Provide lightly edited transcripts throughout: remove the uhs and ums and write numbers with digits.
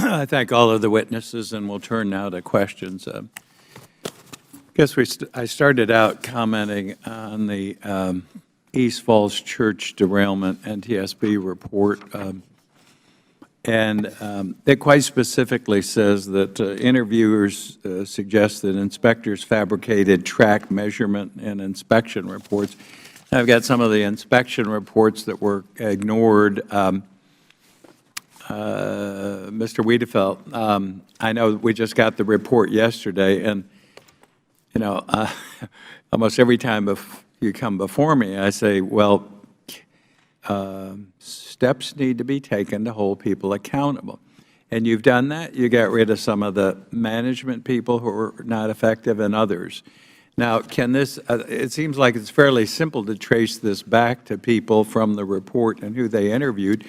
I thank all of the witnesses, and we'll turn now to questions. I started out commenting on the East Falls Church derailment NTSB report, and it quite specifically says that interviewers suggest that inspectors fabricated track measurement and inspection reports. I've got some of the inspection reports that were ignored. Mr. Wiedefeld, I know we just got the report yesterday, and you know, almost every time you come before me, I say, well, steps need to be taken to hold people accountable. And you've done that. You got rid of some of the management people who are not effective and others. Now, can this, it seems like it's fairly simple to trace this back to people from the report and who they interviewed.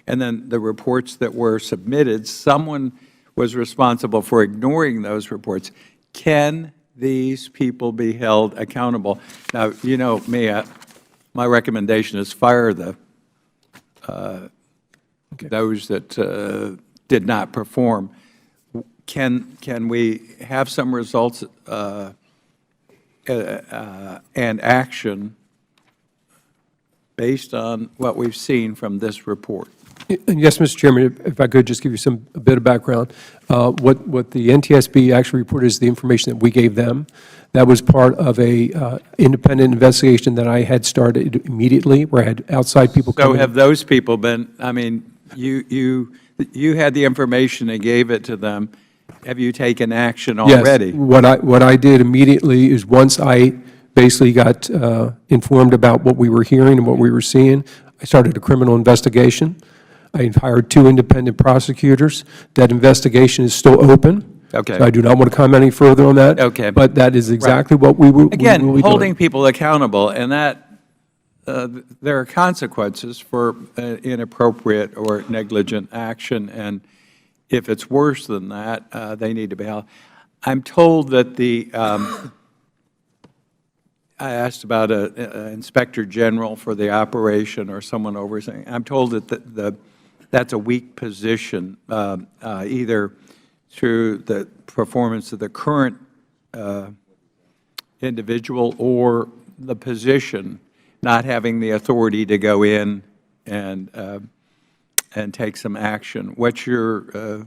And then the reports that were submitted, someone was responsible for ignoring those reports. Can these people be held accountable? Now, you know me, my recommendation is fire those that did not perform. Can we have some results and action based on what we've seen from this report? Yes, Mr. Chairman, if I could just give you a bit of background. What the NTSB actually reported is the information that we gave them. That was part of a independent investigation that I had started immediately, where I had outside people come in. So have those people been, I mean, you had the information and gave it to them. Have you taken action already? Yes. What I did immediately is, once I basically got informed about what we were hearing and what we were seeing, I started a criminal investigation. I hired 2 independent prosecutors. That investigation is still open. Okay. So I do not want to comment any further on that. Okay. But that is exactly what we will be doing. Again, holding people accountable, and that there are consequences for inappropriate or negligent action, and if it's worse than that, they need to be held. I'm told that the I asked about an inspector general for the operation or someone overseeing. I'm told that that's a weak position, either through the performance of the current individual or the position not having the authority to go in and take some action. What's your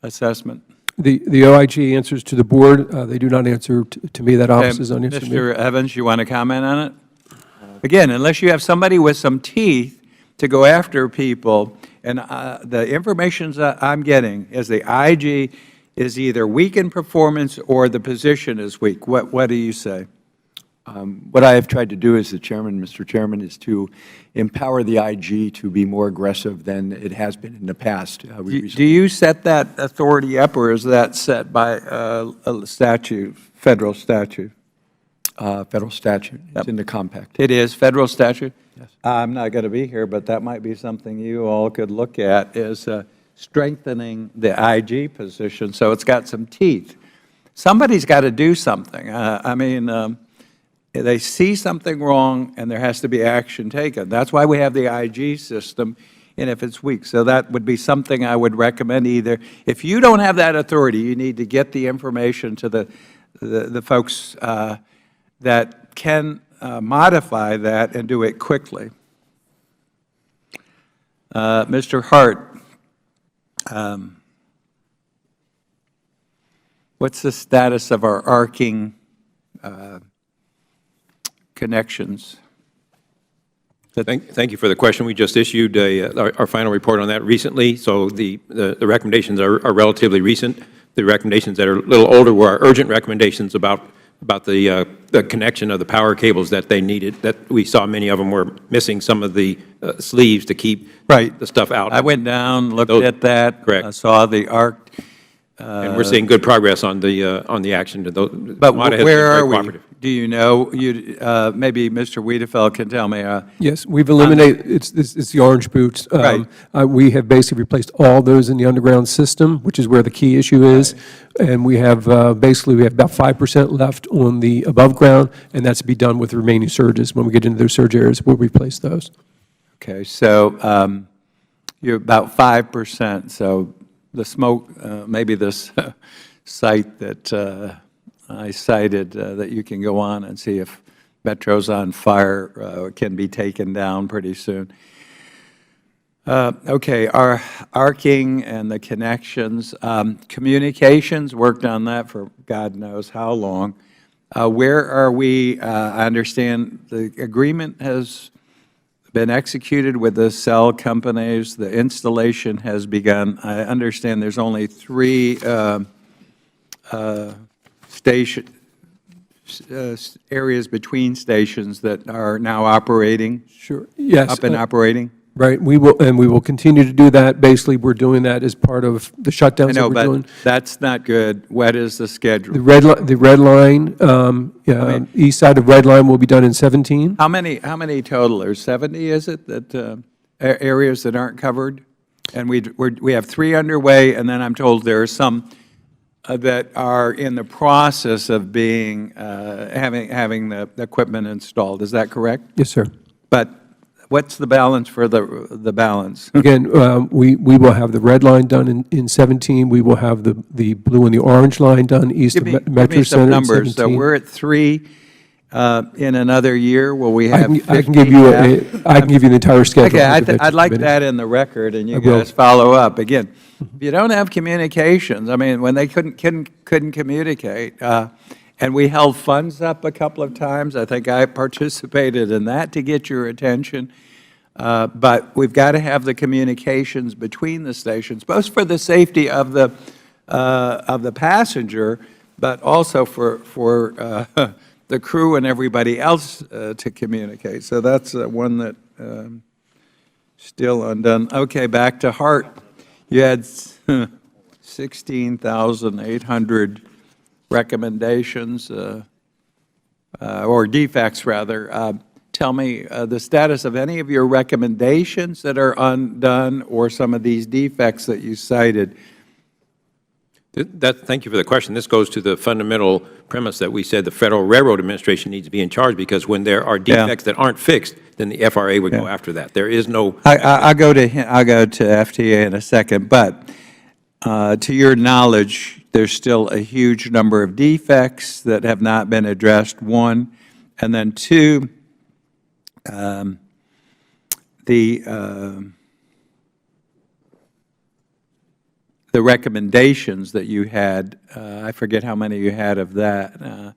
assessment? The OIG answers to the board. They do not answer to me. That office is unanswered. Mr. Evans, you want to comment on it? Again, unless you have somebody with some teeth to go after people, and the information that I'm getting is the IG is either weak in performance or the position is weak. What do you say? What I have tried to do as the Chairman, Mr. Chairman, is to empower the IG to be more aggressive than it has been in the past. Do you set that authority up, or is that set by a statute, Federal statute? Federal statute. It's in the compact. It is Federal statute? Yes. I'm not going to be here, but that might be something you all could look at, is strengthening the IG position so it's got some teeth. Somebody's got to do something. I mean, they see something wrong, and there has to be action taken. That's why we have the IG system, and if it's weak. So that would be something I would recommend. Either, if you don't have that authority, you need to get the information to the folks that can modify that and do it quickly. Mr. Hart, what's the status of our arcing connections? Thank you for the question. We just issued our final report on that recently, so the recommendations are relatively recent. The recommendations that are a little older were our urgent recommendations about the connection of the power cables that they needed, that we saw many of them were missing some of the sleeves to keep the stuff out. I went down, looked at that. Correct. I saw the arc. And we're seeing good progress on the action to those. But where are we? Do you know? Maybe Mr. Wiedefeld can tell me. Yes, we've eliminated, it's the orange boots. Right. We have basically replaced all those in the underground system, which is where the key issue is. Right. And we have basically, we have about 5% left on the above ground, and that's to be done with the remaining surges. When we get into those surge areas, we'll replace those. Okay, so you're about 5%, so the smoke, maybe this site that I cited that you can go on and see if Metro's on fire can be taken down pretty soon. Okay, our arcing and the connections, communications, worked on that for God knows how long. Where are we? I understand the agreement has been executed with the cell companies. The installation has begun. I understand there's only 3 areas between stations that are now operating. Sure, yes. Up and operating. Right, we will continue to do that. Basically, we're doing that as part of the shutdowns that we're doing. But that's not good. What is the schedule? The red line, east side of red line will be done in 17. How many total? There's 70, is it, that areas that aren't covered? And we have 3 underway, and then I'm told there are some that are in the process of being having the equipment installed. Is that correct? Yes, sir. But what's the balance for the balance? Again, we will have the red line done in 17. We will have the blue and the orange line done east of Metro Center in 17. Numbers. So we're at 3 in another year. Will we have 50? I can give you the entire schedule. Okay, I'd like that in the record, and you guys follow up. Again, if you don't have communications, I mean, when they couldn't communicate, and we held funds up a couple of times. I think I participated in that to get your attention. But we've got to have the communications between the stations, both for the safety of the passenger, but also for the crew and everybody else to communicate. So that's one that still undone. Okay, back to Hart. You had 16,800 recommendations, or defects, rather. Tell me the status of any of your recommendations that are undone or some of these defects that you cited. Thank you for the question. This goes to the fundamental premise that we said the Federal Railroad Administration needs to be in charge, because when there are defects that aren't fixed, then the FRA would go after that. There is no... I'll go to FTA in a second, but to your knowledge, there's still a huge number of defects that have not been addressed, 1. And then 2, the recommendations that you had, I forget how many you had of that,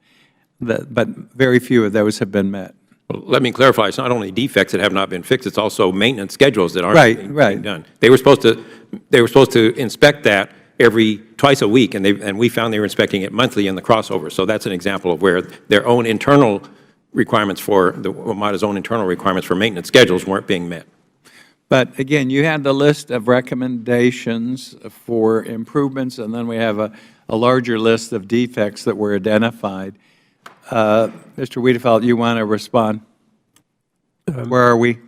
but very few of those have been met. Well, let me clarify. It's not only defects that have not been fixed, it's also maintenance schedules that aren't being done. They were supposed to inspect that twice a week, and we found they were inspecting it monthly in the crossover. So that's an example of where their own internal requirements for, WMATA's own internal requirements for maintenance schedules weren't being met. But again, you had the list of recommendations for improvements, and then we have a larger list of defects that were identified. Mr. Wiedefeld, you want to respond? Where are we?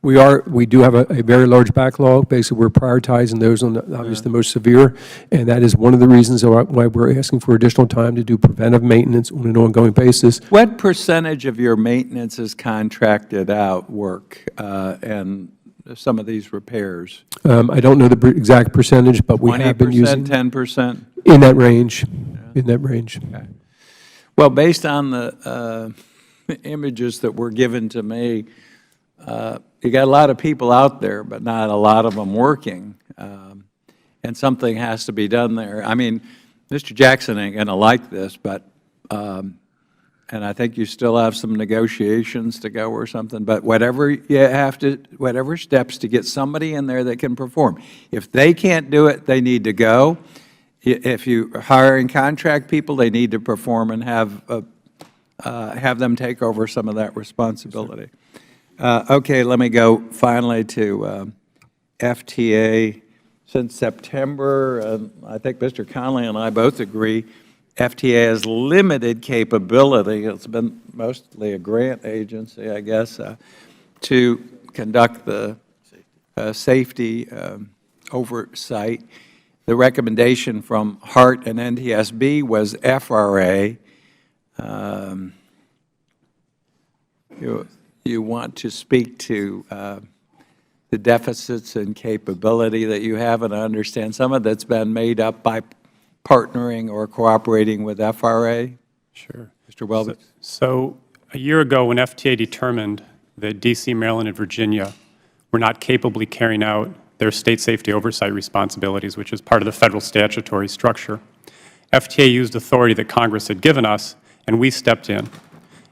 We do have a very large backlog. Basically, we're prioritizing those on obviously the most severe, and that is one of the reasons why we're asking for additional time to do preventive maintenance on an ongoing basis. What percentage of your maintenance is contracted out work and some of these repairs? I don't know the exact percentage, but we have been using 10%? In that range. In that range. Okay. Well, based on the images that were given to me, you got a lot of people out there, but not a lot of them working, and something has to be done there. I mean, Mr. Jackson ain't going to like this, but, and I think you still have some negotiations to go or something, but whatever steps to get somebody in there that can perform. If they can't do it, they need to go. If you are hiring contract people, they need to perform and have them take over some of that responsibility. Okay, let me go finally to FTA. Since September, I think Mr. Conley and I both agree, FTA has limited capability. It's been mostly a grant agency, I guess, to conduct the safety oversight. The recommendation from HART and NTSB was FRA. You want to speak to the deficits in capability that you have, and I understand some of that's been made up by partnering or cooperating with FRA? Sure. Mr. Welby? So a year ago, when FTA determined that D.C., Maryland, and Virginia were not capably carrying out their state safety oversight responsibilities, which is part of the federal statutory structure, FTA used authority that Congress had given us, and we stepped in.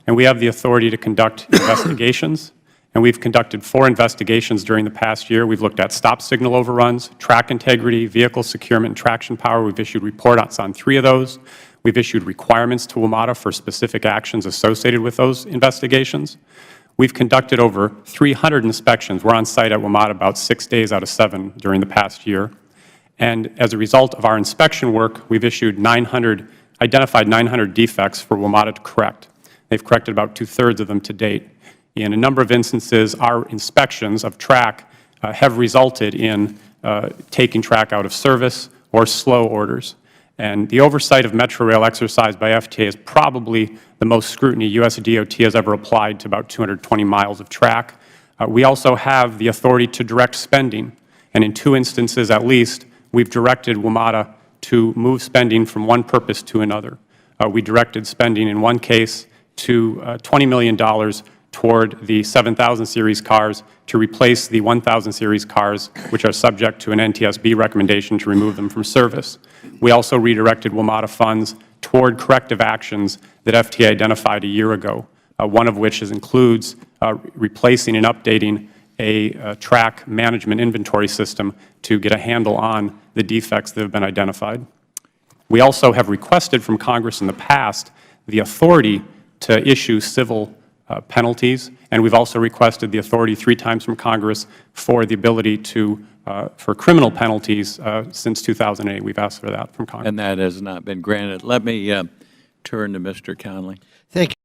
And we have the authority to conduct investigations, and we've conducted 4 investigations during the past year. We've looked at stop signal overruns, track integrity, vehicle securement, and traction power. We've issued reports on 3 of those. We've issued requirements to WMATA for specific actions associated with those investigations. We've conducted over 300 inspections. We're on site at WMATA about 6 days out of 7 during the past year. And as a result of our inspection work, we've identified 900 defects for WMATA to correct. They've corrected about 2/3 of them to date. In a number of instances, our inspections of track have resulted in taking track out of service or slow orders. And the oversight of Metro Rail exercised by FTA is probably the most scrutiny U.S. DOT has ever applied to about 220 miles of track. We also have the authority to direct spending, and in 2 instances at least, we've directed WMATA to move spending from one purpose to another. We directed spending in one case to $20 million toward the 7000 series cars to replace the 1000 series cars, which are subject to an NTSB recommendation to remove them from service. We also redirected WMATA funds toward corrective actions that FTA identified a year ago, one of which includes replacing and updating a track management inventory system to get a handle on the defects that have been identified. We also have requested from Congress in the past the authority to issue civil penalties, and we've also requested the authority 3 times from Congress for the ability to, for criminal penalties since 2008. We've asked for that from Congress. And that has not been granted. Let me turn to Mr. Conley. Thank you.